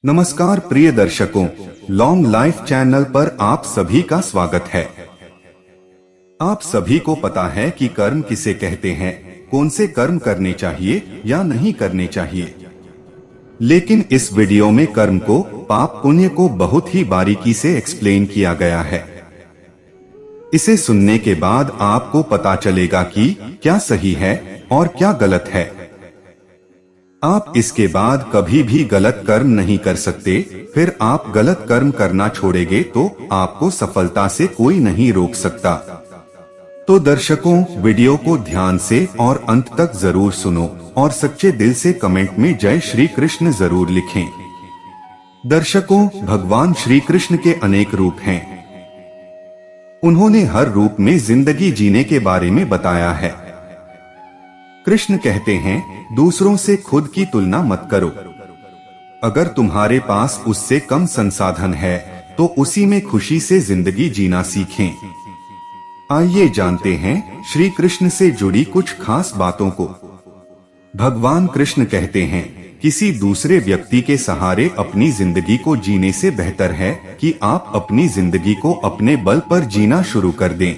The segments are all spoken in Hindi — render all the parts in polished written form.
नमस्कार प्रिय दर्शकों, लॉन्ग लाइफ चैनल पर आप सभी का स्वागत है। आप सभी को पता है कि कर्म किसे कहते हैं, कौन से कर्म करने चाहिए या नहीं करने चाहिए। लेकिन इस वीडियो में कर्म को, पाप पुण्य को बहुत ही बारीकी से एक्सप्लेन किया गया है। इसे सुनने के बाद आपको पता चलेगा कि क्या सही है और क्या गलत है। आप इसके बाद कभी भी गलत कर्म नहीं कर सकते। फिर आप गलत कर्म करना छोड़ेंगे तो आपको सफलता से कोई नहीं रोक सकता। तो दर्शकों, वीडियो को ध्यान से और अंत तक जरूर सुनो और सच्चे दिल से कमेंट में जय श्री कृष्ण जरूर लिखें। दर्शकों, भगवान श्री कृष्ण के अनेक रूप हैं। उन्होंने हर रूप में जिंदगी जीने के बारे में बताया है। कृष्ण कहते हैं, दूसरों से खुद की तुलना मत करो। अगर तुम्हारे पास उससे कम संसाधन है तो उसी में खुशी से जिंदगी जीना सीखें। आइए जानते हैं श्री कृष्ण से जुड़ी कुछ खास बातों को। भगवान कृष्ण कहते हैं, किसी दूसरे व्यक्ति के सहारे अपनी जिंदगी को जीने से बेहतर है कि आप अपनी जिंदगी को अपने बल पर जीना शुरू कर दें।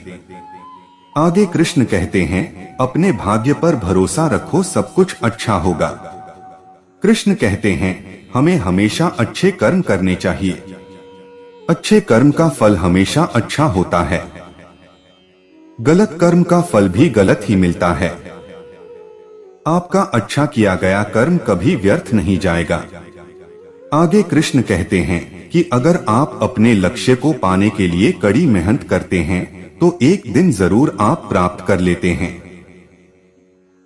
आगे कृष्ण कहते हैं, अपने भाग्य पर भरोसा रखो, सब कुछ अच्छा होगा। कृष्ण कहते हैं, हमें हमेशा अच्छे कर्म करने चाहिए। अच्छे कर्म का फल हमेशा अच्छा होता है। गलत कर्म का फल भी गलत ही मिलता है। आपका अच्छा किया गया कर्म कभी व्यर्थ नहीं जाएगा। आगे कृष्ण कहते हैं कि अगर आप अपने लक्ष्य को पाने के लिए कड़ी मेहनत करते हैं तो एक दिन जरूर आप प्राप्त कर लेते हैं।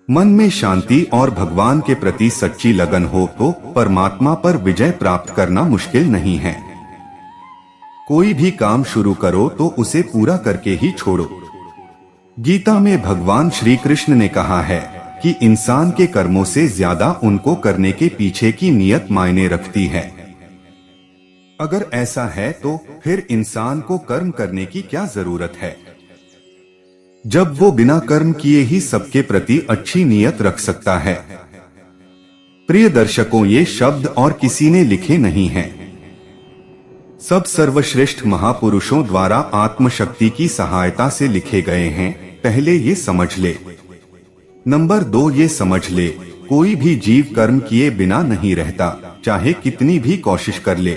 मन में शांति और भगवान के प्रति सच्ची लगन हो तो परमात्मा पर विजय प्राप्त करना मुश्किल नहीं है। कोई भी काम शुरू करो तो उसे पूरा करके ही छोड़ो। गीता में भगवान श्री कृष्ण ने कहा है कि इंसान के कर्मों से ज्यादा उनको करने के पीछे की नीयत मायने रखती है। अगर ऐसा है तो फिर इंसान को कर्म करने की क्या जरूरत है, जब वो बिना कर्म किए ही सबके प्रति अच्छी नीयत रख सकता है। प्रिय दर्शकों, ये शब्द और किसी ने लिखे नहीं हैं। सब सर्वश्रेष्ठ महापुरुषों द्वारा आत्मशक्ति की सहायता से लिखे गए हैं। पहले ये समझ ले। नंबर 2, ये समझ ले, कोई भी जीव कर्म किए बिना नहीं रहता, चाहे कितनी भी कोशिश कर ले।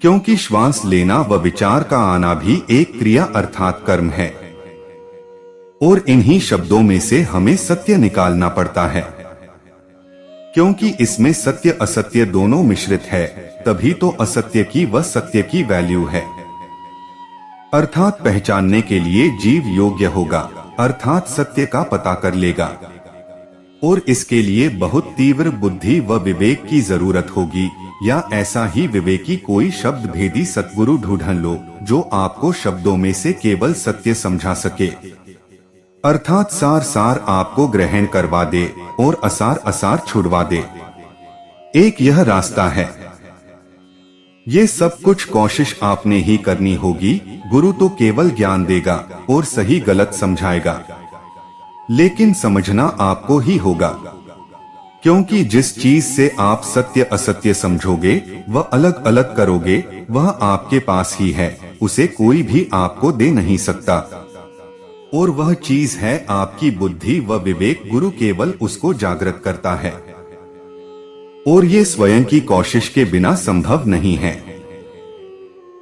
क्योंकि श्वास लेना व विचार का आना भी एक क्रिया अर्थात कर्म है। और इन्हीं शब्दों में से हमें सत्य निकालना पड़ता है। क्योंकि इसमें सत्य असत्य दोनों मिश्रित है, तभी तो असत्य की व सत्य की वैल्यू है। अर्थात पहचानने के लिए जीव योग्य होगा, अर्थात सत्य का पता कर लेगा। और इसके लिए बहुत तीव्र बुद्धि व विवेक की जरूरत होगी, या ऐसा ही विवेकी कोई शब्द भेदी सतगुरु ढूंढ लो जो आपको शब्दों में से केवल सत्य समझा सके, अर्थात सार सार आपको ग्रहण करवा दे और असार असार छुड़वा दे। एक यह रास्ता है। ये सब कुछ कोशिश आपने ही करनी होगी। गुरु तो केवल ज्ञान देगा और सही गलत समझाएगा, लेकिन समझना आपको ही होगा। क्योंकि जिस चीज से आप सत्य असत्य समझोगे व अलग अलग करोगे, वह आपके पास ही है, उसे कोई भी आपको दे नहीं सकता। और वह चीज है आपकी बुद्धि व विवेक। गुरु केवल उसको जागृत करता है, और ये स्वयं की कोशिश के बिना संभव नहीं है।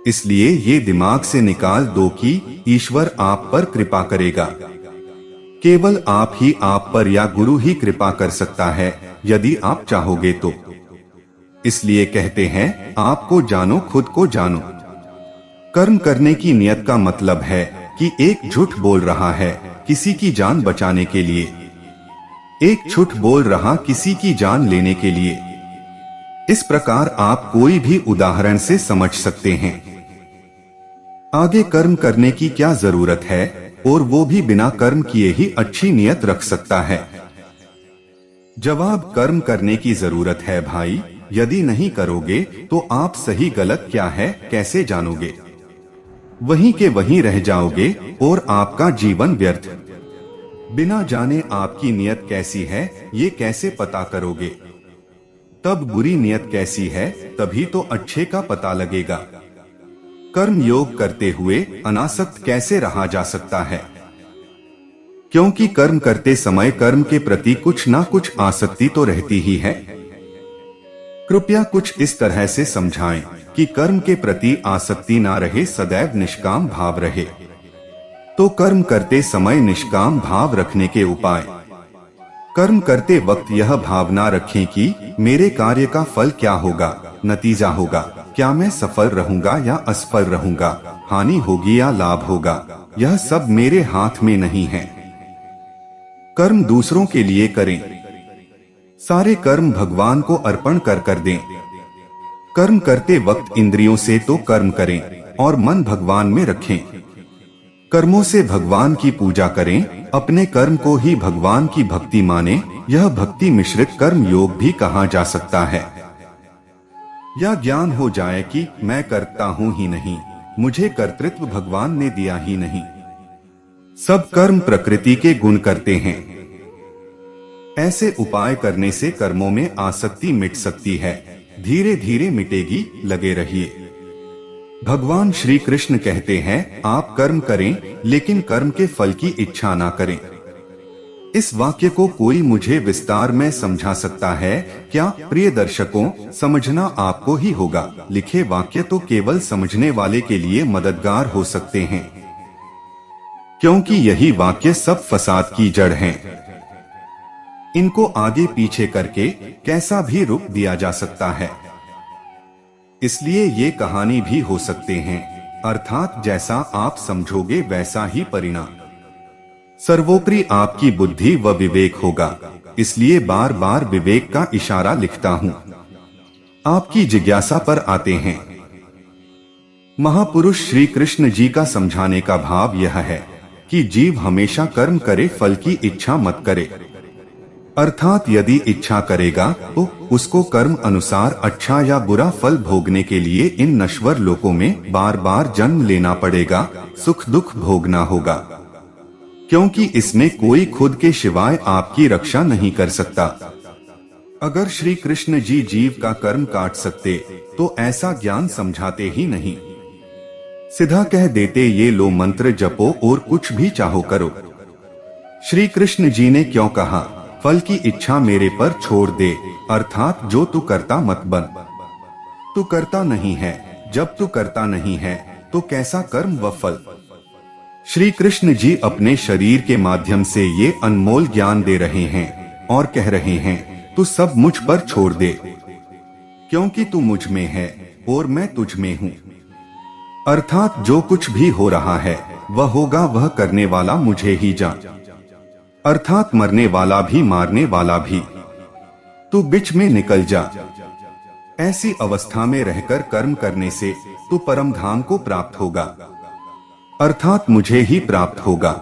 इसलिए ये दिमाग से निकाल दो कि ईश्वर आप पर कृपा करेगा। केवल आप ही आप पर या गुरु ही कृपा कर सकता है, यदि आप चाहोगे तो। इसलिए कहते हैं, आपको जानो खुद को जानो। कर्म करने की नियत का मतलब है कि एक झूठ बोल रहा है किसी की जान बचाने के लिए, एक झूठ बोल रहा किसी की जान लेने के लिए। इस प्रकार आप कोई भी उदाहरण से समझ सकते हैं। आगे कर्म करने की क्या जरूरत है, और वो भी बिना कर्म किए ही अच्छी नियत रख सकता है। जवाब, कर्म करने की जरूरत है भाई। यदि नहीं करोगे तो आप सही गलत क्या है कैसे जानोगे? वहीं के वहीं रह जाओगे और आपका जीवन व्यर्थ। बिना जाने आपकी नियत कैसी है ये कैसे पता करोगे? तब बुरी नियत कैसी है तभी तो अच्छे का पता लगेगा। कर्म योग करते हुए अनासक्त कैसे रहा जा सकता है? क्योंकि कर्म करते समय कर्म के प्रति कुछ ना कुछ आसक्ति तो रहती ही है। कृपया कुछ इस तरह से समझाएं कि कर्म के प्रति आसक्ति ना रहे, सदैव निष्काम भाव रहे। तो कर्म करते समय निष्काम भाव रखने के उपाय। कर्म करते वक्त यह भावना रखें कि मेरे कार्य का फल क्या होगा, नतीजा होगा, क्या मैं सफल रहूंगा या असफल रहूंगा, हानि होगी या लाभ होगा, यह सब मेरे हाथ में नहीं है। कर्म दूसरों के लिए करें, सारे कर्म भगवान को अर्पण कर दें। कर्म करते वक्त इंद्रियों से तो कर्म करें और मन भगवान में रखें। कर्मों से भगवान की पूजा करें, अपने कर्म को ही भगवान की भक्ति माने। यह भक्ति मिश्रित कर्म योग भी कहा जा सकता है। या ज्ञान हो जाए कि मैं करता हूँ ही नहीं, मुझे कर्तृत्व भगवान ने दिया ही नहीं। सब कर्म प्रकृति के गुण करते हैं। ऐसे उपाय करने से कर्मों में आसक्ति मिट सकती है, धीरे धीरे मिटेगी, लगे रहिए। भगवान श्री कृष्ण कहते हैं, आप कर्म करें लेकिन कर्म के फल की इच्छा ना करें। इस वाक्य को कोई मुझे विस्तार में समझा सकता है क्या? प्रिय दर्शकों, समझना आपको ही होगा। लिखे वाक्य तो केवल समझने वाले के लिए मददगार हो सकते हैं, क्योंकि यही वाक्य सब फसाद की जड़ हैं। इनको आगे पीछे करके कैसा भी रुक दिया जा सकता है, इसलिए ये कहानी भी हो सकते हैं, अर्थात जैसा आप समझोगे वैसा ही परिणाम। सर्वोपरि आपकी बुद्धि व विवेक होगा, इसलिए बार बार विवेक का इशारा लिखता हूँ। आपकी जिज्ञासा पर आते हैं। महापुरुष श्री कृष्ण जी का समझाने का भाव यह है कि जीव हमेशा कर्म करे, फल की इच्छा मत करे। अर्थात यदि इच्छा करेगा तो उसको कर्म अनुसार अच्छा या बुरा फल भोगने के लिए इन नश्वर लोकों में बार बार जन्म लेना पड़ेगा, सुख दुख भोगना होगा, क्योंकि इसमें कोई खुद के सिवाय आपकी रक्षा नहीं कर सकता। अगर श्री कृष्ण जी जीव का कर्म काट सकते तो ऐसा ज्ञान समझाते ही नहीं, सीधा कह देते ये लो मंत्र जपो और कुछ भी चाहो करो। श्री कृष्ण जी ने क्यों कहा, फल की इच्छा मेरे पर छोड़ दे, अर्थात जो तू करता मत बन। तू करता नहीं है, जब तू करता नहीं है तो कैसा कर्म व फल? श्री कृष्ण जी अपने शरीर के माध्यम से ये अनमोल ज्ञान दे रहे हैं और कह रहे हैं, तू सब मुझ पर छोड़ दे, क्योंकि तू मुझ में है और मैं तुझ में हूँ। अर्थात जो कुछ भी हो रहा है वह होगा, वह करने वाला मुझे ही जान, अर्थात मरने वाला भी मारने वाला भी। तू बीच में निकल जा। ऐसी अवस्था में रहकर कर्म करने से तू परम धाम को प्राप्त होगा, अर्थात मुझे ही प्राप्त होगा।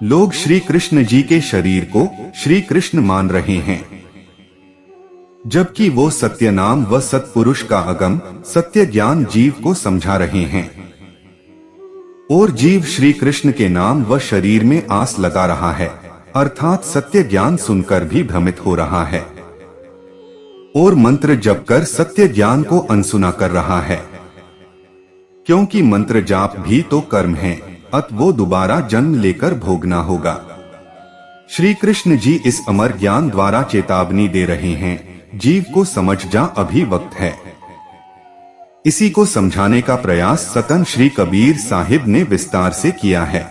लोग श्री कृष्ण जी के शरीर को श्री कृष्ण मान रहे हैं, जबकि वो सत्य नाम व सत्पुरुष का अगम सत्य ज्ञान जीव को समझा रहे हैं। और जीव श्री कृष्ण के नाम व शरीर में आस लगा रहा है, अर्थात सत्य ज्ञान सुनकर भी भ्रमित हो रहा है और मंत्र जप कर सत्य ज्ञान को अनसुना कर रहा है। क्योंकि मंत्र जाप भी तो कर्म है, अत वो दोबारा जन्म लेकर भोगना होगा। श्री कृष्ण जी इस अमर ज्ञान द्वारा चेतावनी दे रहे हैं, जीव को समझ जा, अभी वक्त है। इसी को समझाने का प्रयास सतन श्री कबीर साहिब ने विस्तार से किया है।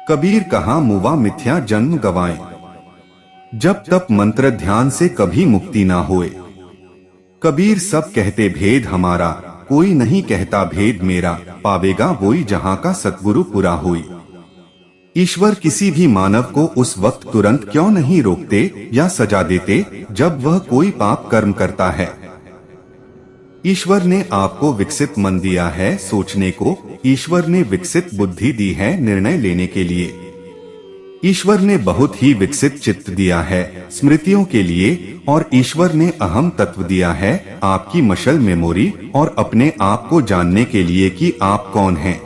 कबीर कहा, मुवा मिथ्या जन्म गवाए, जब तप मंत्र ध्यान से कभी मुक्ति ना होए। कबीर सब कहते भेद हमारा, कोई नहीं कहता भेद मेरा, पावेगा वोई जहां का सतगुरु पुरा होई। ईश्वर किसी भी मानव को उस वक्त तुरंत क्यों नहीं रोकते या सजा देते जब वह कोई पाप कर्म करता है। ईश्वर ने आपको विकसित मन दिया है सोचने को, ईश्वर ने विकसित बुद्धि दी है निर्णय लेने के लिए, ईश्वर ने बहुत ही विकसित चित्त दिया है स्मृतियों के लिए, और ईश्वर ने अहम तत्व दिया है आपकी मशल मेमोरी और अपने आप को जानने के लिए कि आप कौन हैं।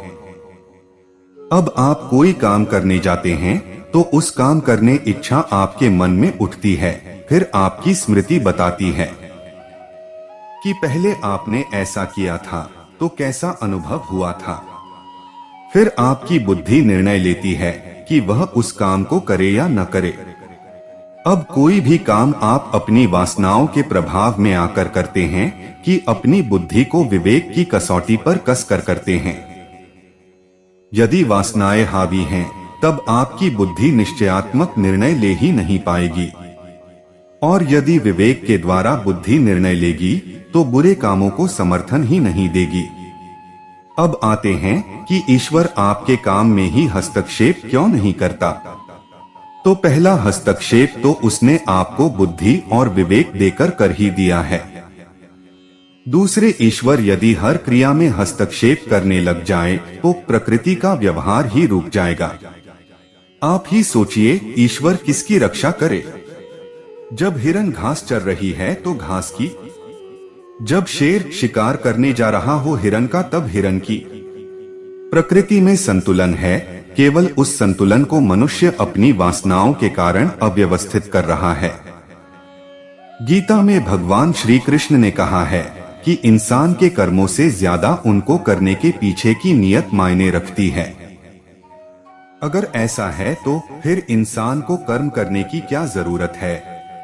अब आप कोई काम करने जाते हैं तो उस काम करने इच्छा आपके मन में उठती है। फिर आपकी स्मृति बताती है कि पहले आपने ऐसा किया था तो कैसा अनुभव हुआ था। फिर आपकी बुद्धि निर्णय लेती है कि वह उस काम को करे या न करे। अब कोई भी काम आप अपनी वासनाओं के प्रभाव में आकर करते हैं कि अपनी बुद्धि को विवेक की कसौटी पर कसकर करते हैं। यदि वासनाएं हावी हैं, तब आपकी बुद्धि निश्चयात्मक निर्णय ले ही नहीं पाएगी, और यदि विवेक के द्वारा बुद्धि निर्णय लेगी तो बुरे कामों को समर्थन ही नहीं देगी। अब आते हैं कि ईश्वर आपके काम में ही हस्तक्षेप क्यों नहीं करता। तो पहला हस्तक्षेप तो उसने आपको बुद्धि और विवेक देकर कर ही दिया है। दूसरे, ईश्वर यदि हर क्रिया में हस्तक्षेप करने लग जाए तो प्रकृति का व्यवहार ही रुक जाएगा। आप ही सोचिए, ईश्वर किसकी रक्षा करे? जब हिरन घास चर रही है तो घास की, जब शेर शिकार करने जा रहा हो हिरन का तब हिरन की। प्रकृति में संतुलन है, केवल उस संतुलन को मनुष्य अपनी वासनाओं के कारण अव्यवस्थित कर रहा है। गीता में भगवान श्री कृष्ण ने कहा है कि इंसान के कर्मों से ज्यादा उनको करने के पीछे की नियत मायने रखती है। अगर ऐसा है तो फिर इंसान को कर्म करने की क्या जरूरत है,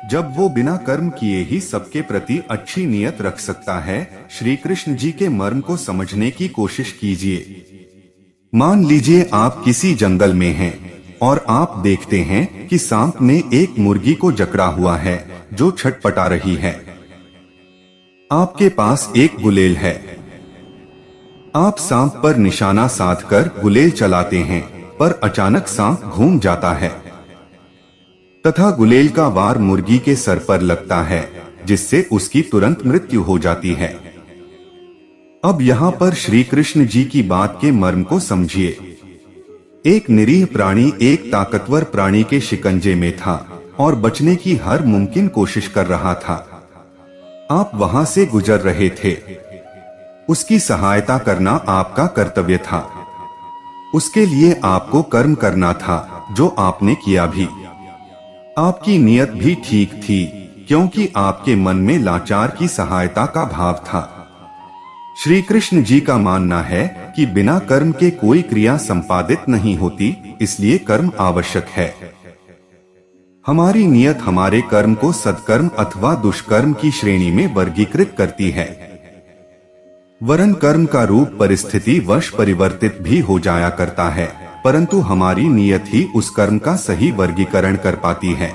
जब वो बिना कर्म किए ही सबके प्रति अच्छी नियत रख सकता है। श्री कृष्ण जी के मर्म को समझने की कोशिश कीजिए। मान लीजिए आप किसी जंगल में हैं और आप देखते हैं कि सांप ने एक मुर्गी को जकड़ा हुआ है जो छटपटा रही है। आपके पास एक गुलेल है। आप सांप पर निशाना साधकर गुलेल चलाते हैं, पर अचानक सांप घूम जाता है तथा गुलेल का वार मुर्गी के सर पर लगता है, जिससे उसकी तुरंत मृत्यु हो जाती है। अब यहाँ पर श्री कृष्ण जी की बात के मर्म को समझिए। एक निरीह प्राणी एक ताकतवर प्राणी के शिकंजे में था और बचने की हर मुमकिन कोशिश कर रहा था। आप वहां से गुजर रहे थे। उसकी सहायता करना आपका कर्तव्य था। उसके लिए आपको कर्म करना था, जो आपने किया भी। आपकी नियत भी ठीक थी, क्योंकि आपके मन में लाचार की सहायता का भाव था। श्री कृष्ण जी का मानना है कि बिना कर्म के कोई क्रिया संपादित नहीं होती, इसलिए कर्म आवश्यक है। हमारी नियत हमारे कर्म को सत्कर्म अथवा दुष्कर्म की श्रेणी में वर्गीकृत करती है। वरन कर्म का रूप परिस्थिति वश परिवर्तित भी हो जाया करता है, परंतु हमारी नियत ही उस कर्म का सही वर्गीकरण कर पाती है।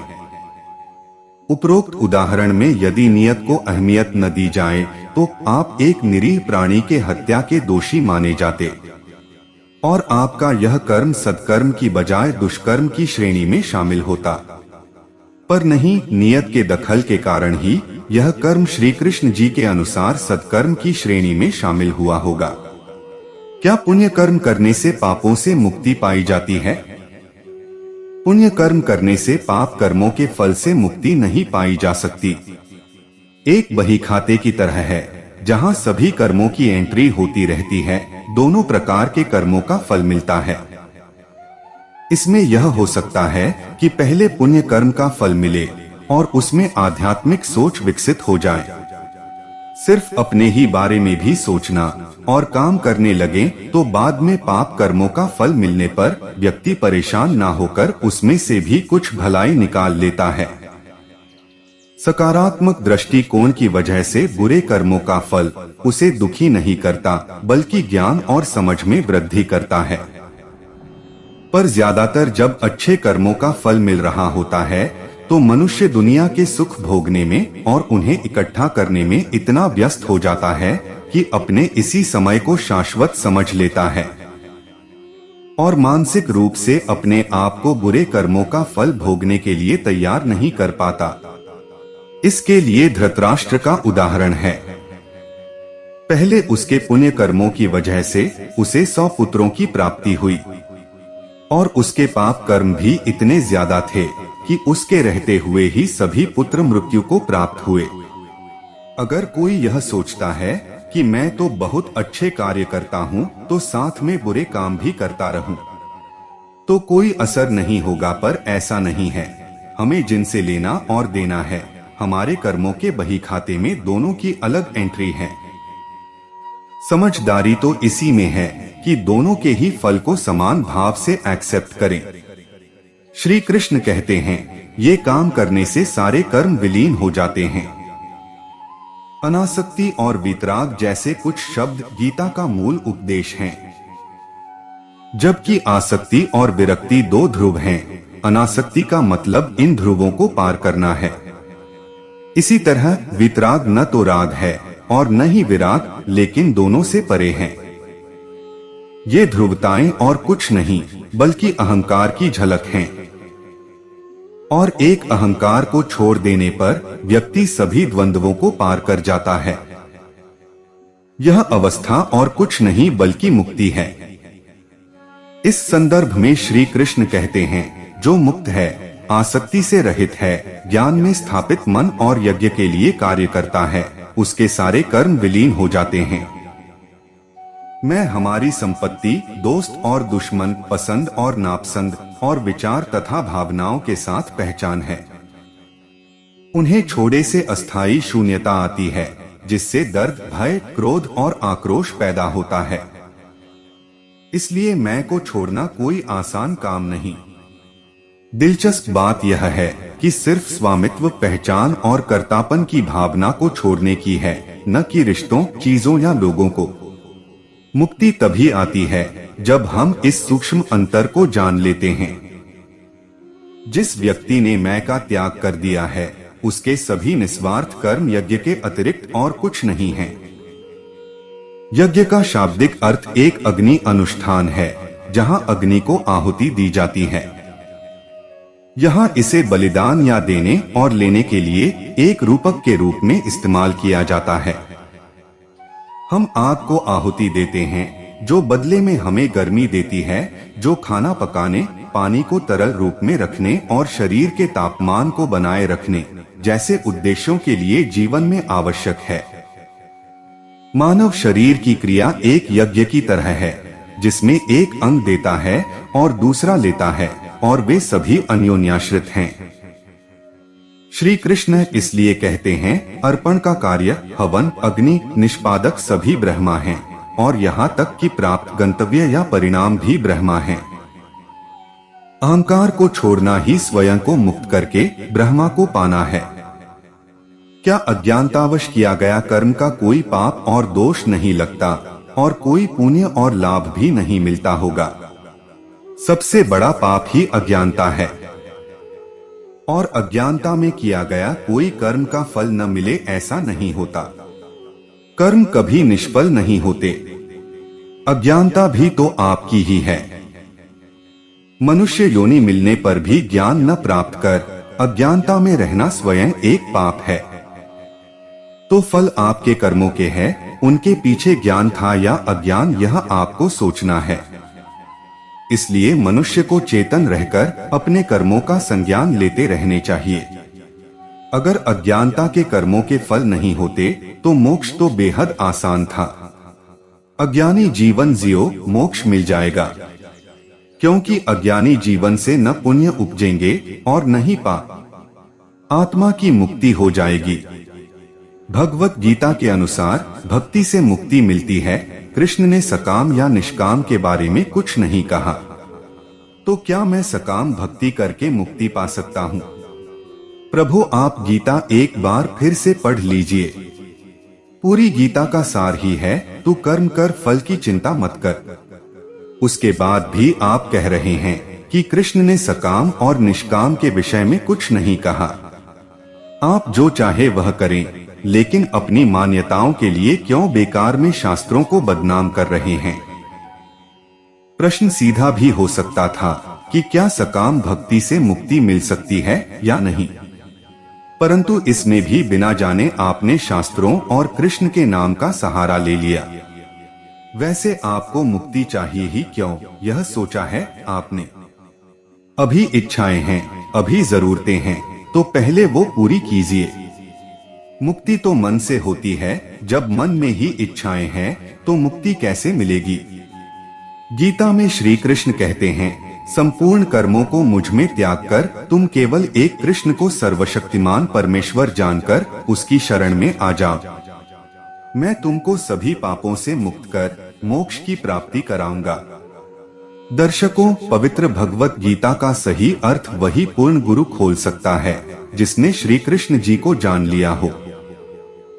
उपरोक्त उदाहरण में यदि नियत को अहमियत न दी जाए तो आप एक निरीह प्राणी के हत्या के दोषी माने जाते और आपका यह कर्म सत्कर्म की बजाय दुष्कर्म की श्रेणी में शामिल होता। पर नहीं, नियत के दखल के कारण ही यह कर्म श्री कृष्ण जी के अनुसार सत्कर्म की श्रेणी में शामिल हुआ होगा। क्या पुण्य कर्म करने से पापों से मुक्ति पाई जाती है? पुण्य कर्म करने से पाप कर्मों के फल से मुक्ति नहीं पाई जा सकती। एक बही खाते की तरह है, जहां सभी कर्मों की एंट्री होती रहती है, दोनों प्रकार के कर्मों का फल मिलता है। इसमें यह हो सकता है कि पहले पुण्य कर्म का फल मिले और उसमें आध्यात्मिक सोच विकसित हो जाए। सिर्फ अपने ही बारे में भी सोचना और काम करने लगे तो बाद में पाप कर्मों का फल मिलने पर व्यक्ति परेशान ना होकर उसमें से भी कुछ भलाई निकाल लेता है। सकारात्मक दृष्टिकोण की वजह से बुरे कर्मों का फल उसे दुखी नहीं करता, बल्कि ज्ञान और समझ में वृद्धि करता है। पर ज्यादातर जब अच्छे कर्मों का फल मिल रहा होता है तो मनुष्य दुनिया के सुख भोगने में और उन्हें इकट्ठा करने में इतना व्यस्त हो जाता है कि अपने इसी समय को शाश्वत समझ लेता है और मानसिक रूप से अपने आप को बुरे कर्मों का फल भोगने के लिए तैयार नहीं कर पाता। इसके लिए धृतराष्ट्र का उदाहरण है। पहले उसके पुण्य कर्मों की वजह से उसे 100 पुत्रों की प्राप्ति हुई और उसके पाप कर्म भी इतने ज्यादा थे कि उसके रहते हुए ही सभी पुत्र मृत्यु को प्राप्त हुए। अगर कोई यह सोचता है कि मैं तो बहुत अच्छे कार्य करता हूँ तो साथ में बुरे काम भी करता रहूं, तो कोई असर नहीं होगा, पर ऐसा नहीं है। हमें जिनसे लेना और देना है, हमारे कर्मों के बही खाते में दोनों की अलग एंट्री है। समझदारी तो इसी में है कि दोनों के ही फल को समान भाव से एक्सेप्ट करें। श्री कृष्ण कहते हैं, ये काम करने से सारे कर्म विलीन हो जाते हैं। अनासक्ति और वितराग जैसे कुछ शब्द गीता का मूल उपदेश हैं। जबकि आसक्ति और विरक्ति दो ध्रुव हैं, अनासक्ति का मतलब इन ध्रुवों को पार करना है। इसी तरह वितराग न तो राग है और न ही विराग, लेकिन दोनों से परे हैं। ये ध्रुवताएं और कुछ नहीं बल्कि अहंकार की झलक हैं। और एक अहंकार को छोड़ देने पर व्यक्ति सभी द्वंद्वों को पार कर जाता है। यह अवस्था और कुछ नहीं बल्कि मुक्ति है। इस संदर्भ में श्री कृष्ण कहते हैं, जो मुक्त है, आसक्ति से रहित है, ज्ञान में स्थापित मन और यज्ञ के लिए कार्य करता है, उसके सारे कर्म विलीन हो जाते हैं। मैं हमारी संपत्ति, दोस्त और दुश्मन, पसंद और नापसंद और विचार तथा भावनाओं के साथ पहचान है। उन्हें छोड़े से अस्थायी शून्यता आती है, जिससे दर्द, भय, क्रोध और आक्रोश पैदा होता है। इसलिए मैं को छोड़ना कोई आसान काम नहीं। दिलचस्प बात यह है कि सिर्फ स्वामित्व, पहचान और कर्तापन की भावना को छोड़ने की है, न कि रिश्तों, चीजों या लोगों को। मुक्ति तभी आती है जब हम इस सूक्ष्म अंतर को जान लेते हैं। जिस व्यक्ति ने मैं का त्याग कर दिया है, उसके सभी निस्वार्थ कर्म यज्ञ के अतिरिक्त और कुछ नहीं हैं। यज्ञ का शाब्दिक अर्थ एक अग्नि अनुष्ठान है, जहां अग्नि को आहुति दी जाती है। यहाँ इसे बलिदान या देने और लेने के लिए एक रूपक के रूप में इस्तेमाल किया जाता है। हम आग को आहुति देते हैं, जो बदले में हमें गर्मी देती है, जो खाना पकाने, पानी को तरल रूप में रखने और शरीर के तापमान को बनाए रखने जैसे उद्देश्यों के लिए जीवन में आवश्यक है। मानव शरीर की क्रिया एक यज्ञ की तरह है, जिसमें एक अंग देता है और दूसरा लेता है, और वे सभी अन्योन्याश्रित हैं। श्री कृष्ण इसलिए कहते हैं, अर्पण का कार्य, हवन, अग्नि, निष्पादक सभी ब्रह्मा हैं, और यहाँ तक कि प्राप्त गंतव्य या परिणाम भी ब्रह्मा हैं। अहंकार को छोड़ना ही स्वयं को मुक्त करके ब्रह्मा को पाना है। क्या अज्ञानतावश किया गया कर्म का कोई पाप और दोष नहीं लगता, और कोई पुण्य और लाभ भी नहीं मिलता होगा? सबसे बड़ा पाप ही अज्ञानता है, और अज्ञानता में किया गया कोई कर्म का फल न मिले ऐसा नहीं होता। कर्म कभी निष्फल नहीं होते। अज्ञानता भी तो आपकी ही है। मनुष्य योनि मिलने पर भी ज्ञान न प्राप्त कर अज्ञानता में रहना स्वयं एक पाप है। तो फल आपके कर्मों के हैं, उनके पीछे ज्ञान था या अज्ञान, यह आपको सोचना है। इसलिए मनुष्य को चेतन रहकर अपने कर्मों का संज्ञान लेते रहने चाहिए। अगर अज्ञानता के कर्मों के फल नहीं होते तो मोक्ष तो बेहद आसान था। अज्ञानी जीवन जियो, मोक्ष मिल जाएगा, क्योंकि अज्ञानी जीवन से न पुण्य उपजेंगे और न ही पाप। आत्मा की मुक्ति हो जाएगी। भगवत गीता के अनुसार भक्ति से मुक्ति मिलती है। कृष्ण ने सकाम या निष्काम के बारे में कुछ नहीं कहा। तो क्या मैं सकाम भक्ति करके मुक्ति पा सकता हूँ? प्रभु, आप गीता एक बार फिर से पढ़ लीजिए। पूरी गीता का सार ही है, तू कर्म कर, फल की चिंता मत कर। उसके बाद भी आप कह रहे हैं कि कृष्ण ने सकाम और निष्काम के विषय में कुछ नहीं कहा। आप जो चाहे वह करें, लेकिन अपनी मान्यताओं के लिए क्यों बेकार में शास्त्रों को बदनाम कर रहे हैं? प्रश्न सीधा भी हो सकता था कि क्या सकाम भक्ति से मुक्ति मिल सकती है या नहीं, परंतु इसमें भी बिना जाने आपने शास्त्रों और कृष्ण के नाम का सहारा ले लिया। वैसे आपको मुक्ति चाहिए ही क्यों, यह सोचा है आपने? अभी इच्छाएं हैं, अभी जरूरतें हैं, तो पहले वो पूरी कीजिए। मुक्ति तो मन से होती है। जब मन में ही इच्छाएं हैं तो मुक्ति कैसे मिलेगी? गीता में श्री कृष्ण कहते हैं, संपूर्ण कर्मों को मुझ में त्याग कर तुम केवल एक कृष्ण को सर्वशक्तिमान परमेश्वर जानकर उसकी शरण में आ जाओ। मैं तुमको सभी पापों से मुक्त कर मोक्ष की प्राप्ति कराऊंगा। दर्शकों, पवित्र भगवत गीता का सही अर्थ वही पूर्ण गुरु खोल सकता है जिसने श्री कृष्ण जी को जान लिया हो।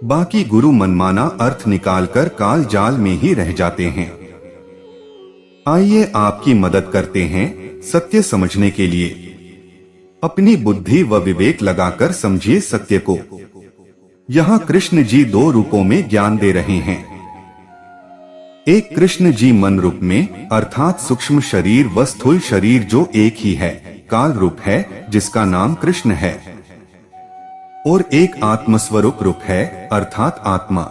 बाकी गुरु मनमाना अर्थ निकालकर काल जाल में ही रह जाते हैं। आइए आपकी मदद करते हैं सत्य समझने के लिए। अपनी बुद्धि व विवेक लगाकर समझिए सत्य को। यहाँ कृष्ण जी दो रूपों में ज्ञान दे रहे हैं। एक कृष्ण जी मन रूप में अर्थात सूक्ष्म शरीर व स्थूल शरीर जो एक ही है, काल रूप है जिसका नाम कृष्ण है। और एक आत्मस्वरूप रूप है अर्थात आत्मा।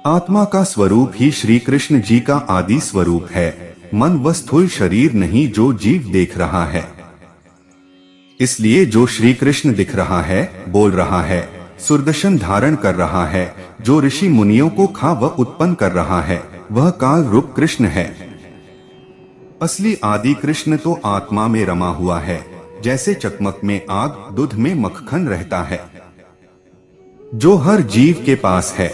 आत्मा का स्वरूप ही श्री कृष्ण जी का आदि स्वरूप है, मन व स्थूल शरीर नहीं जो जीव देख रहा है। इसलिए जो श्री कृष्ण दिख रहा है, बोल रहा है, सुदर्शन धारण कर रहा है, जो ऋषि मुनियों को खा व उत्पन्न कर रहा है, वह काल रूप कृष्ण है। असली आदि कृष्ण तो आत्मा में रमा हुआ है, जैसे चकमक में आग, दूध में मक्खन रहता है, जो हर जीव के पास है।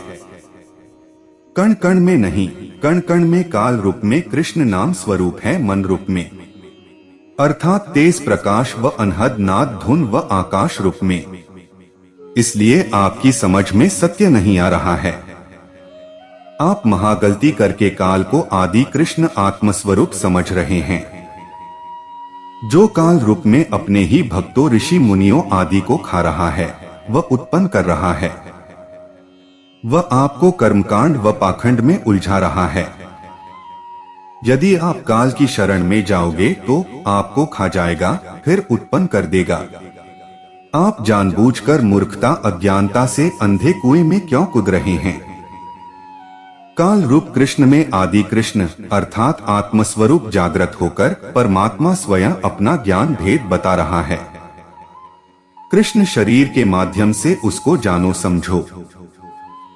कण कण में नहीं, कण कण में काल रूप में कृष्ण नाम स्वरूप है मन रूप में, अर्थात तेज प्रकाश व अनहद नाद धुन व आकाश रूप में। इसलिए आपकी समझ में सत्य नहीं आ रहा है। आप महागलती करके काल को आदि कृष्ण आत्मस्वरूप समझ रहे हैं, जो काल रूप में अपने ही भक्तों ऋषि मुनियों आदि को खा रहा है व उत्पन्न कर रहा है। वह आपको कर्मकांड व पाखंड में उलझा रहा है। यदि आप काल की शरण में जाओगे तो आपको खा जाएगा, फिर उत्पन्न कर देगा। आप जानबूझकर मूर्खता अज्ञानता से अंधे कुएं में क्यों कूद रहे हैं? काल रूप कृष्ण में आदि कृष्ण अर्थात आत्मस्वरूप जागृत होकर परमात्मा स्वयं अपना ज्ञान भेद बता रहा है। कृष्ण शरीर के माध्यम से उसको जानो समझो।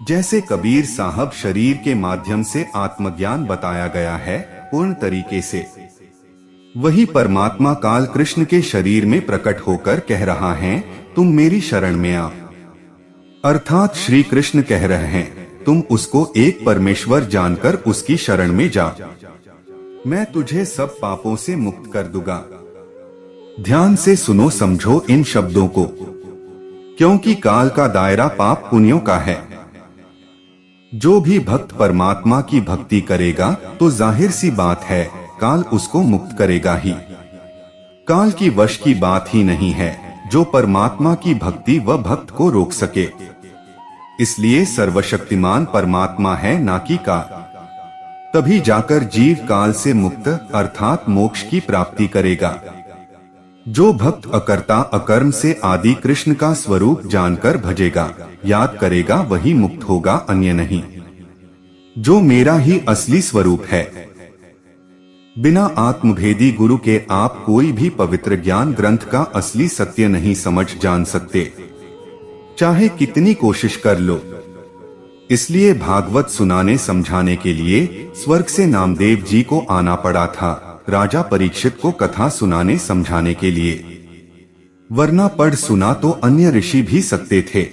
जैसे कबीर साहब शरीर के माध्यम से आत्मज्ञान बताया गया है पूर्ण तरीके से, वही परमात्मा काल कृष्ण के शरीर में प्रकट होकर कह रहा है, तुम मेरी शरण में आओ। अर्थात श्री कृष्ण कह रहे हैं, तुम उसको एक परमेश्वर जानकर उसकी शरण में जाओ। मैं तुझे सब पापों से मुक्त कर दूंगा। ध्यान से सुनो समझो इन शब्दों को, क्योंकि काल का दायरा पाप पुण्यों का है। जो भी भक्त परमात्मा की भक्ति करेगा तो जाहिर सी बात है काल उसको मुक्त करेगा ही। काल की वश की बात ही नहीं है जो परमात्मा की भक्ति व भक्त को रोक सके। इसलिए सर्वशक्तिमान परमात्मा है ना कि काल। तभी जाकर जीव काल से मुक्त अर्थात मोक्ष की प्राप्ति करेगा। जो भक्त अकर्ता अकर्म से आदि कृष्ण का स्वरूप जानकर भजेगा, याद करेगा, वही मुक्त होगा, अन्य नहीं। जो मेरा ही असली स्वरूप है। बिना आत्मभेदी गुरु के आप कोई भी पवित्र ज्ञान ग्रंथ का असली सत्य नहीं समझ जान सकते, चाहे कितनी कोशिश कर लो। इसलिए भागवत सुनाने समझाने के लिए स्वर्ग से नामदेव जी को आना पड़ा था, राजा परीक्षित को कथा सुनाने समझाने के लिए। वरना पढ़ सुना तो अन्य ऋषि भी सकते थे,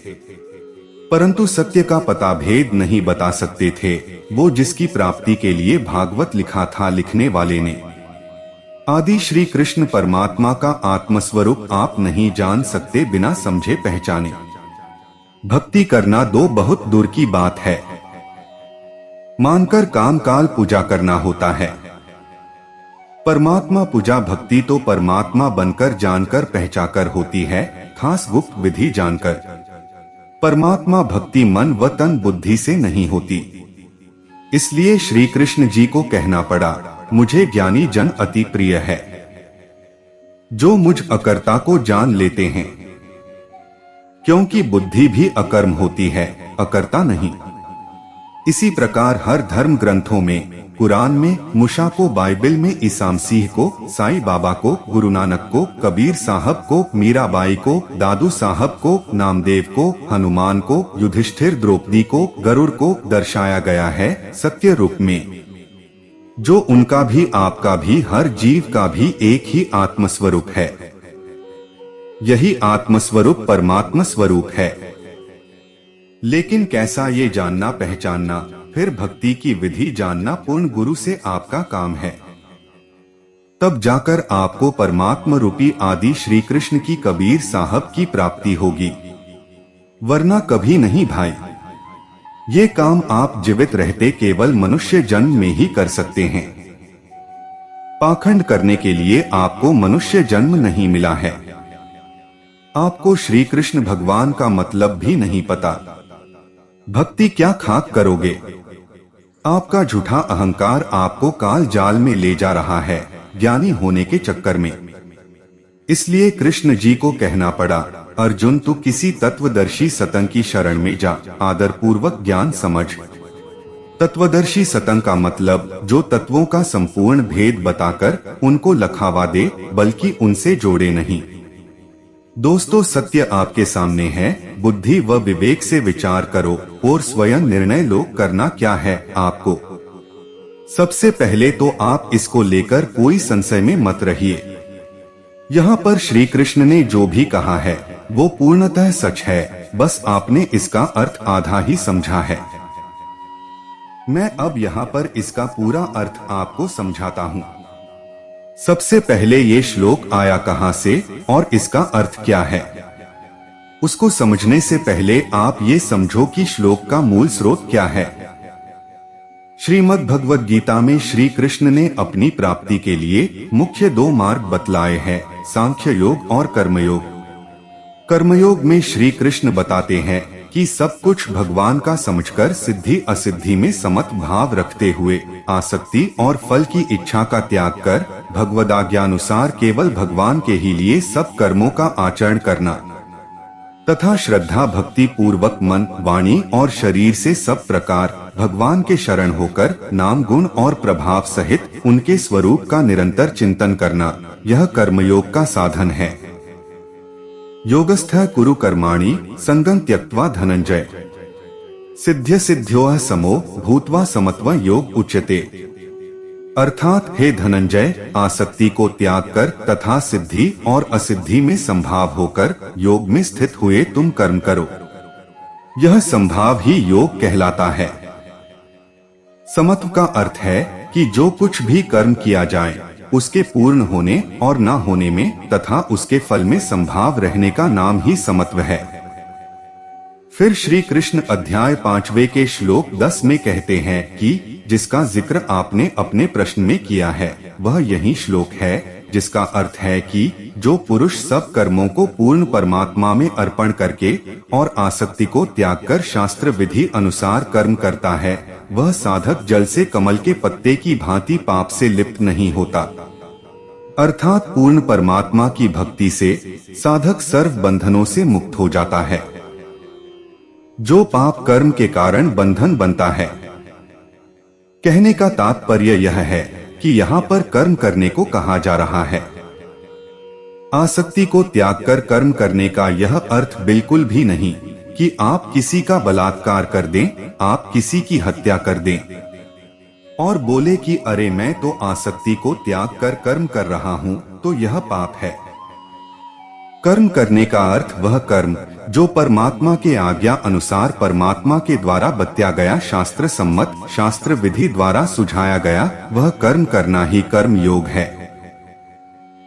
परंतु सत्य का पता भेद नहीं बता सकते थे। वो जिसकी प्राप्ति के लिए भागवत लिखा था लिखने वाले ने। आदि श्री कृष्ण परमात्मा का आत्मस्वरूप आप नहीं जान सकते बिना समझे पहचाने। भक्ति करना दो बहुत दूर की बात है। मानकर काम काल पूजा करना होता है। परमात्मा पूजा भक्ति तो परमात्मा बनकर जानकर पहचाकर होती है, खास गुप्त विधि जानकर। परमात्मा भक्ति मन व तन बुद्धि से नहीं होती। इसलिए श्री कृष्ण जी को कहना पड़ा, मुझे ज्ञानी जन अति प्रिय है, जो मुझ अकर्ता को जान लेते हैं। क्योंकि बुद्धि भी अकर्म होती है, अकर्ता नहीं। इसी प्रकार हर धर्म ग्रंथों में, कुरान में, मूसा को, बाइबल में, ईसा मसीह को, साईं बाबा को, गुरु नानक को, कबीर साहब को, मीराबाई को, दादू साहब को, नामदेव को, हनुमान को, युधिष्ठिर द्रौपदी को, गरुड़ को दर्शाया गया है सत्य रूप में। जो उनका भी आपका भी हर जीव का भी एक ही आत्मस्वरूप है। यही आत्मस्वरूप परमात्मा स्वरूप है। लेकिन कैसा ये जानना पहचानना, फिर भक्ति की विधि जानना पूर्ण गुरु से आपका काम है। तब जाकर आपको परमात्मा रूपी आदि श्री कृष्ण की कबीर साहब की प्राप्ति होगी, वरना कभी नहीं भाई। ये काम आप जीवित रहते केवल मनुष्य जन्म में ही कर सकते हैं। पाखंड करने के लिए आपको मनुष्य जन्म नहीं मिला है। आपको श्री कृष्ण भगवान का मतलब भी नहीं पता। भक्ति क्या खाक करोगे? आपका झूठा अहंकार आपको काल जाल में ले जा रहा है ज्ञानी होने के चक्कर में। इसलिए कृष्ण जी को कहना पड़ा, अर्जुन तू किसी तत्वदर्शी सतंग की शरण में जा, आदर पूर्वक ज्ञान समझ। तत्वदर्शी सतंग का मतलब जो तत्वों का संपूर्ण भेद बताकर उनको लखावा दे, बल्कि उनसे जोड़े नहीं। दोस्तों, सत्य आपके सामने है, बुद्धि व विवेक से विचार करो और स्वयं निर्णय लो करना क्या है आपको। सबसे पहले तो आप इसको लेकर कोई संशय में मत रहिए। यहाँ पर श्री कृष्ण ने जो भी कहा है वो पूर्णतः सच है, बस आपने इसका अर्थ आधा ही समझा है। मैं अब यहाँ पर इसका पूरा अर्थ आपको समझाता हूँ। सबसे पहले ये श्लोक आया कहाँ से और इसका अर्थ क्या है, उसको समझने से पहले आप ये समझो कि श्लोक का मूल स्रोत क्या है। श्रीमद् भगवद गीता में श्री कृष्ण ने अपनी प्राप्ति के लिए मुख्य दो मार्ग बतलाए हैं, सांख्य योग और कर्मयोग। कर्मयोग में श्री कृष्ण बताते हैं कि सब कुछ भगवान का समझकर सिद्धि असिद्धि में समत भाव रखते हुए आसक्ति और फल की इच्छा का त्याग कर भगवदाज्ञानुसार केवल भगवान के ही लिए सब कर्मों का आचरण करना तथा श्रद्धा भक्ति पूर्वक मन वाणी और शरीर से सब प्रकार भगवान के शरण होकर नाम गुण और प्रभाव सहित उनके स्वरूप का निरंतर चिंतन करना, यह कर्मयोग का साधन है। योगस्थः कुरु कर्माणि संगं त्यक्त्वा धनंजय सिद्ध्य सिद्ध्योः समो भूत्वा समत्व योग उच्यते। अर्थात हे धनंजय, आसक्ति को त्याग कर तथा सिद्धि और असिद्धि में संभाव होकर योग में स्थित हुए तुम कर्म करो। यह संभाव ही योग कहलाता है। समत्व का अर्थ है कि जो कुछ भी कर्म किया जाए उसके पूर्ण होने और न होने में तथा उसके फल में संभाव रहने का नाम ही समत्व है। फिर श्री कृष्ण अध्याय 5वें के श्लोक 10 में कहते हैं कि जिसका जिक्र आपने अपने प्रश्न में किया है वह यही श्लोक है, जिसका अर्थ है कि जो पुरुष सब कर्मों को पूर्ण परमात्मा में अर्पण करके और आसक्ति को त्याग कर शास्त्र विधि अनुसार कर्म करता है, वह साधक जल से कमल के पत्ते की भांति पाप से लिप्त नहीं होता। अर्थात पूर्ण परमात्मा की भक्ति से साधक सर्व बंधनों से मुक्त हो जाता है। जो पाप कर्म के कारण बंधन बनता है। कहने का तात्पर्य यह है कि यहाँ पर कर्म करने को कहा जा रहा है। आसक्ति को त्याग कर कर्म करने का यह अर्थ बिल्कुल भी नहीं कि आप किसी का बलात्कार कर दें, आप किसी की हत्या कर दें और बोले कि अरे मैं तो आसक्ति को त्याग कर कर्म कर रहा हूँ, तो यह पाप है। कर्म करने का अर्थ वह कर्म जो परमात्मा के आज्ञा अनुसार परमात्मा के द्वारा बताया गया शास्त्र सम्मत शास्त्र विधि द्वारा सुझाया गया, वह कर्म करना ही कर्म योग है।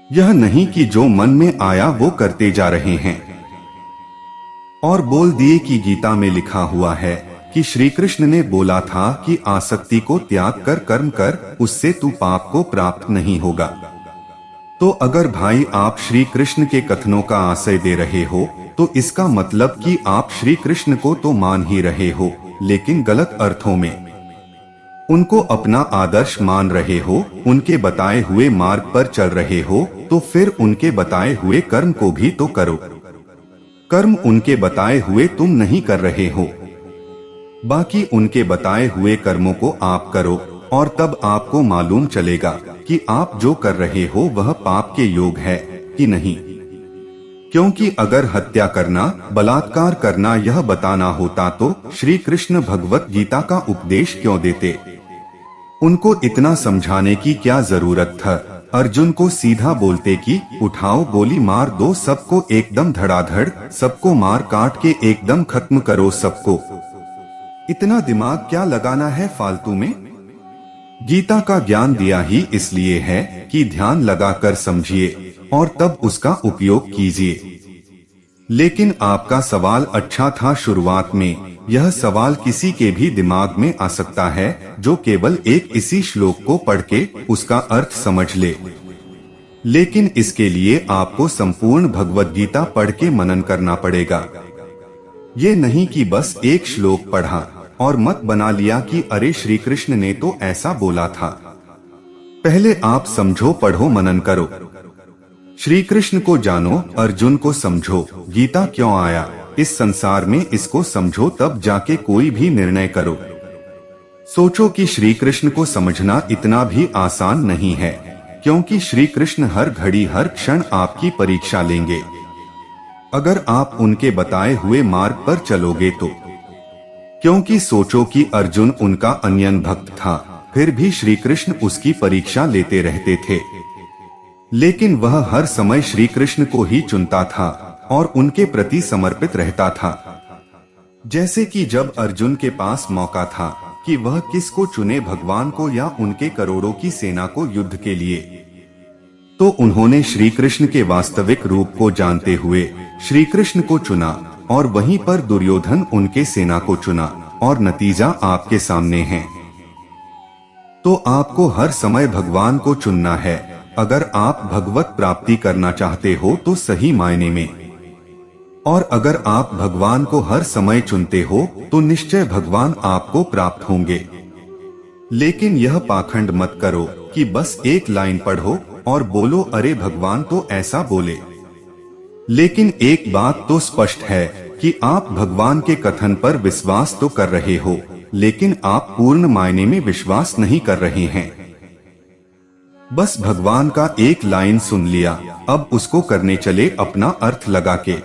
यह नहीं कि जो मन में आया वो करते जा रहे हैं। और बोल दिए कि गीता में लिखा हुआ है कि श्री कृष्ण ने बोला था कि आसक्ति को त्याग कर कर्म कर, उससे तू पाप को प्राप्त नहीं होगा। तो अगर भाई आप श्री कृष्ण के कथनों का आश्रय दे रहे हो तो इसका मतलब कि आप श्री कृष्ण को तो मान ही रहे हो, लेकिन गलत अर्थों में। उनको अपना आदर्श मान रहे हो, उनके बताए हुए मार्ग पर चल रहे हो, तो फिर उनके बताए हुए कर्म को भी तो करो। कर्म उनके बताए हुए तुम नहीं कर रहे हो, बाकी उनके बताए हुए कर्मों को आप करो और तब आपको मालूम चलेगा कि आप जो कर रहे हो वह पाप के योग है कि नहीं। क्योंकि अगर हत्या करना, बलात्कार करना यह बताना होता तो श्री कृष्ण भगवत गीता का उपदेश क्यों देते। उनको इतना समझाने की क्या जरूरत था। अर्जुन को सीधा बोलते कि उठाओ गोली मार दो सबको एकदम धड़ाधड़, सबको मार काट के एकदम खत्म करो सबको। इतना दिमाग क्या लगाना है फालतू में। गीता का ज्ञान दिया ही इसलिए है कि ध्यान लगाकर समझिए और तब उसका उपयोग कीजिए। लेकिन आपका सवाल अच्छा था शुरुआत में। यह सवाल किसी के भी दिमाग में आ सकता है जो केवल एक इसी श्लोक को पढ़ के उसका अर्थ समझ ले। लेकिन इसके लिए आपको संपूर्ण भगवत गीता पढ़ के मनन करना पड़ेगा। ये नहीं कि बस एक श्लोक पढ़ा और मत बना लिया कि अरे श्री कृष्ण ने तो ऐसा बोला था। पहले आप समझो, पढ़ो, मनन करो। श्री कृष्ण को जानो, अर्जुन को समझो, गीता क्यों आया इस संसार में इसको समझो, तब जाके कोई भी निर्णय करो। सोचो कि श्री कृष्ण को समझना इतना भी आसान नहीं है, क्योंकि श्री कृष्ण हर घड़ी हर क्षण आपकी परीक्षा लेंगे। अगर आप उनके बताए हुए मार्ग पर चलोगे तो। क्योंकि सोचो कि अर्जुन उनका अन्यन भक्त था, फिर भी श्री कृष्ण उसकी परीक्षा लेते रहते थे। लेकिन वह हर समय श्री कृष्ण को ही चुनता था और उनके प्रति समर्पित रहता था। जैसे कि जब अर्जुन के पास मौका था कि वह किसको चुने, भगवान को या उनके करोड़ों की सेना को युद्ध के लिए, तो उन्होंने श्री कृष्ण के वास्तविक रूप को जानते हुए श्री कृष्ण को चुना और वहीं पर दुर्योधन उनके सेना को चुना और नतीजा आपके सामने है। तो आपको हर समय भगवान को चुनना है अगर आप भगवत प्राप्ति करना चाहते हो तो सही मायने में। और अगर आप भगवान को हर समय चुनते हो तो निश्चय भगवान आपको प्राप्त होंगे। लेकिन यह पाखंड मत करो कि बस एक लाइन पढ़ो और बोलो अरे भगवान तो ऐसा बोले। लेकिन एक बात तो स्पष्ट है कि आप भगवान के कथन पर विश्वास तो कर रहे हो, लेकिन आप पूर्ण मायने में विश्वास नहीं कर रहे हैं। बस भगवान का एक लाइन सुन लिया, अब उसको करने चले अपना अर्थ लगा के।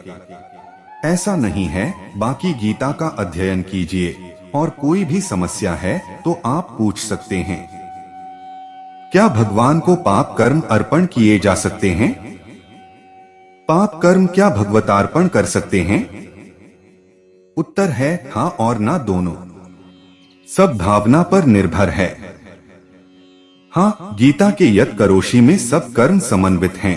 ऐसा नहीं है। बाकी गीता का अध्ययन कीजिए और कोई भी समस्या है तो आप पूछ सकते हैं। क्या भगवान को पाप कर्म अर्पण किए जा सकते हैं? पाप कर्म क्या भगवतार्पण कर सकते हैं? उत्तर है हाँ और ना दोनों। सब भावना पर निर्भर है। हाँ, गीता के यत करोषि में सब कर्म समन्वित हैं।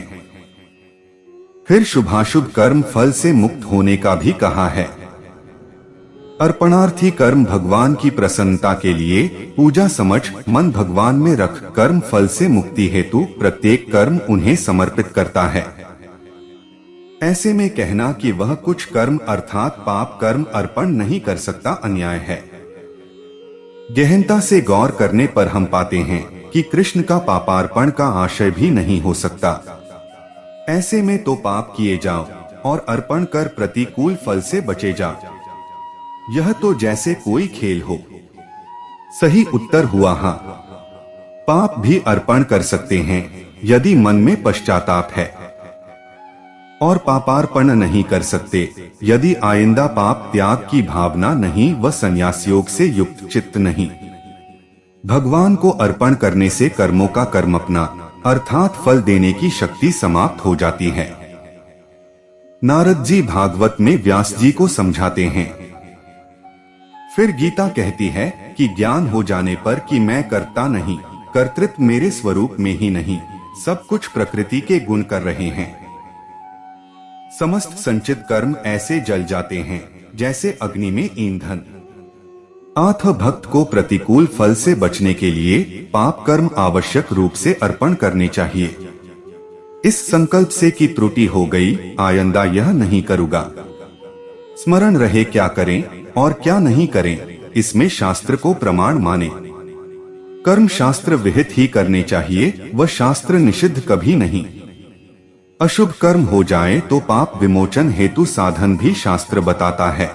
फिर शुभाशुभ कर्म फल से मुक्त होने का भी कहा है। अर्पणार्थी कर्म भगवान की प्रसन्नता के लिए, पूजा समझ मन भगवान में रख कर्म फल से मुक्ति हेतु प्रत्येक कर्म उन्हें समर्पित करता है। ऐसे में कहना कि वह कुछ कर्म अर्थात पाप कर्म अर्पण नहीं कर सकता अन्याय है। गहनता से गौर करने पर हम पाते हैं कि कृष्ण का पापार्पण का आशय भी नहीं हो सकता। ऐसे में तो पाप किए जाओ और अर्पण कर प्रतिकूल फल से बचे जाओ। यह तो जैसे कोई खेल हो। सही उत्तर हुआ हाँ। पाप भी अर्पण कर सकते हैं यदि मन में पश्चाताप है, और पापार्पण नहीं कर सकते यदि आइंदा पाप त्याग की भावना नहीं व संन्यास योग से युक्त चित्त नहीं। भगवान को अर्पण करने से कर्मों का कर्म अपना अर्थात फल देने की शक्ति समाप्त हो जाती है। नारद जी भागवत में व्यास जी को समझाते हैं। फिर गीता कहती है कि ज्ञान हो जाने पर कि मैं करता नहीं, कर्तृत्व मेरे स्वरूप में ही नहीं, सब कुछ प्रकृति के गुण कर रहे हैं। समस्त संचित कर्म ऐसे जल जाते हैं जैसे अग्नि में ईंधन। आथ भक्त को प्रतिकूल फल से बचने के लिए पाप कर्म आवश्यक रूप से अर्पण करने चाहिए। इस संकल्प से कि त्रुटि हो गई, आइंदा यह नहीं करूंगा। स्मरण रहे क्या करें और क्या नहीं करें, इसमें शास्त्र को प्रमाण माने। कर्म शास्त्र विहित ही करने चाहिए, वह शास्त्र निषिद्ध कभी नहीं। अशुभ कर्म हो जाए तो पाप विमोचन हेतु साधन भी शास्त्र बताता है।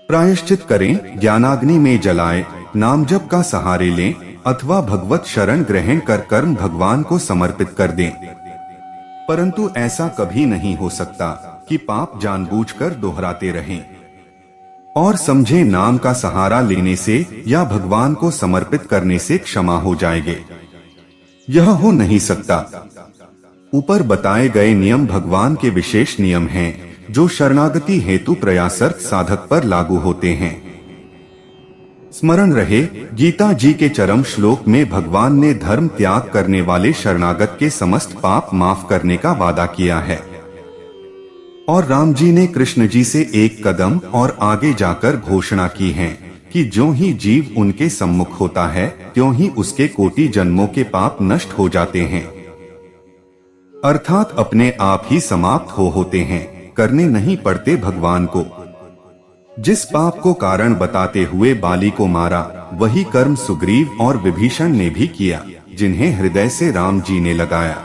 प्रायश्चित करें, ज्ञानाग्नि में जलाएं, नाम जप का सहारे लें अथवा भगवत शरण ग्रहण कर कर्म भगवान को समर्पित कर दें। परंतु ऐसा कभी नहीं हो सकता कि पाप जानबूझकर दोहराते रहें और समझे नाम का सहारा लेने से या भगवान को समर्पित करने से क्षमा हो जाएंगे। यह हो नहीं सकता। ऊपर बताए गए नियम भगवान के विशेष नियम हैं, जो शरणागति हेतु प्रयासरत साधक पर लागू होते हैं। स्मरण रहे, गीता जी के चरम श्लोक में भगवान ने धर्म त्याग करने वाले शरणागत के समस्त पाप माफ करने का वादा किया है। और राम जी ने कृष्ण जी से एक कदम और आगे जाकर घोषणा की है कि ज्यों ही जीव उनके सम्मुख होता है, त्यों ही उसके कोटि जन्मों के पाप नष्ट हो जाते हैं, अर्थात अपने आप ही समाप्त होते हैं, करने नहीं पड़ते भगवान को। जिस पाप को कारण बताते हुए बाली को मारा, वही कर्म सुग्रीव और विभीषण ने भी किया, जिन्हें हृदय से राम जी ने लगाया।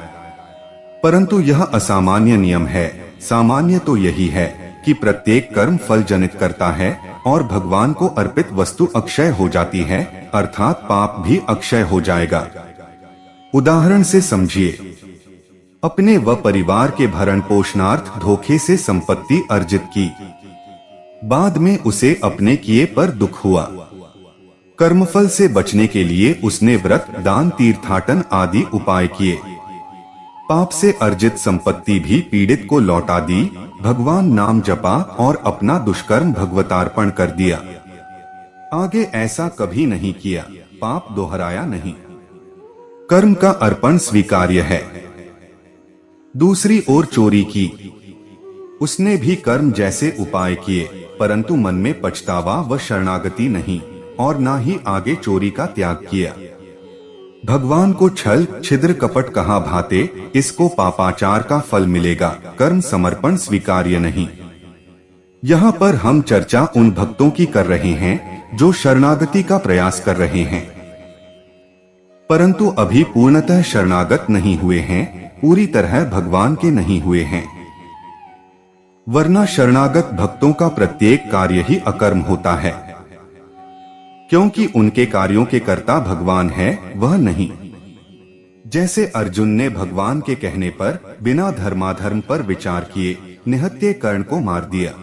परंतु यह असामान्य नियम है। सामान्य तो यही है कि प्रत्येक कर्म फल जनित करता है और भगवान को अर्पित वस्तु अक्षय हो जाती है, अर्थात पाप भी अक्षय हो जाएगा। उदाहरण से समझिए, अपने व परिवार के भरण पोषणार्थ धोखे से संपत्ति अर्जित की, बाद में उसे अपने किए पर दुख हुआ। कर्मफल से बचने के लिए उसने व्रत, दान, तीर्थाटन आदि उपाय किए। पाप से अर्जित संपत्ति भी पीड़ित को लौटा दी, भगवान नाम जपा और अपना दुष्कर्म भगवतार्पण कर दिया। आगे ऐसा कभी नहीं किया, पाप दोहराया नहीं। कर्म का अर्पण स्वीकार्य है। दूसरी ओर चोरी की, उसने भी कर्म जैसे उपाय किए, परंतु मन में पछतावा व शरणागति नहीं और ना ही आगे चोरी का त्याग किया। भगवान को छल, छिद्र, कपट कहाँ भाते, इसको पापाचार का फल मिलेगा। कर्म समर्पण स्वीकार्य नहीं। यहाँ पर हम चर्चा उन भक्तों की कर रहे हैं जो शरणागति का प्रयास कर रहे हैं, परंतु अभी पूर्णतः शरणागत नहीं हुए हैं, पूरी तरह भगवान के नहीं हुए हैं। वरना शरणागत भक्तों का प्रत्येक कार्य ही अकर्म होता है, क्योंकि उनके कार्यों के कर्ता भगवान है, वह नहीं। जैसे अर्जुन ने भगवान के कहने पर बिना धर्माधर्म पर विचार किए निहत्थे कर्ण को मार दिया।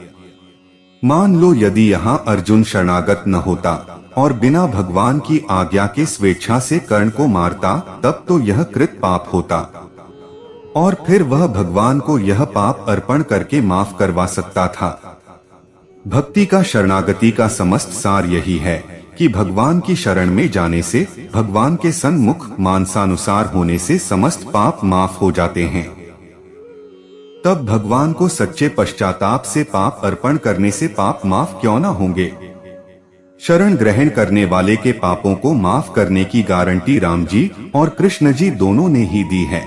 मान लो यदि यहाँ अर्जुन शरणागत न होता और बिना भगवान की आज्ञा के स्वेच्छा से कर्ण को मारता, तब तो यह कृत पाप होता और फिर वह भगवान को यह पाप अर्पण करके माफ करवा सकता था। भक्ति का, शरणागति का समस्त सार यही है कि भगवान की शरण में जाने से, भगवान के सन्मुख मानसानुसार होने से समस्त पाप माफ हो जाते हैं। तब भगवान को सच्चे पश्चाताप से पाप अर्पण करने से पाप माफ क्यों न होंगे। शरण ग्रहण करने वाले के पापों को माफ करने की गारंटी राम जी और कृष्ण जी दोनों ने ही दी है।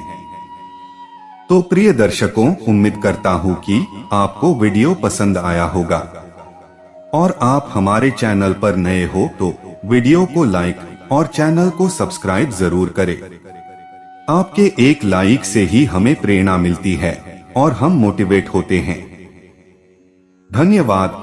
तो प्रिय दर्शकों, उम्मीद करता हूँ कि आपको वीडियो पसंद आया होगा और आप हमारे चैनल पर नए हो तो वीडियो को लाइक और चैनल को सब्सक्राइब जरूर करें। आपके एक लाइक से ही हमें प्रेरणा मिलती है और हम मोटिवेट होते हैं। धन्यवाद।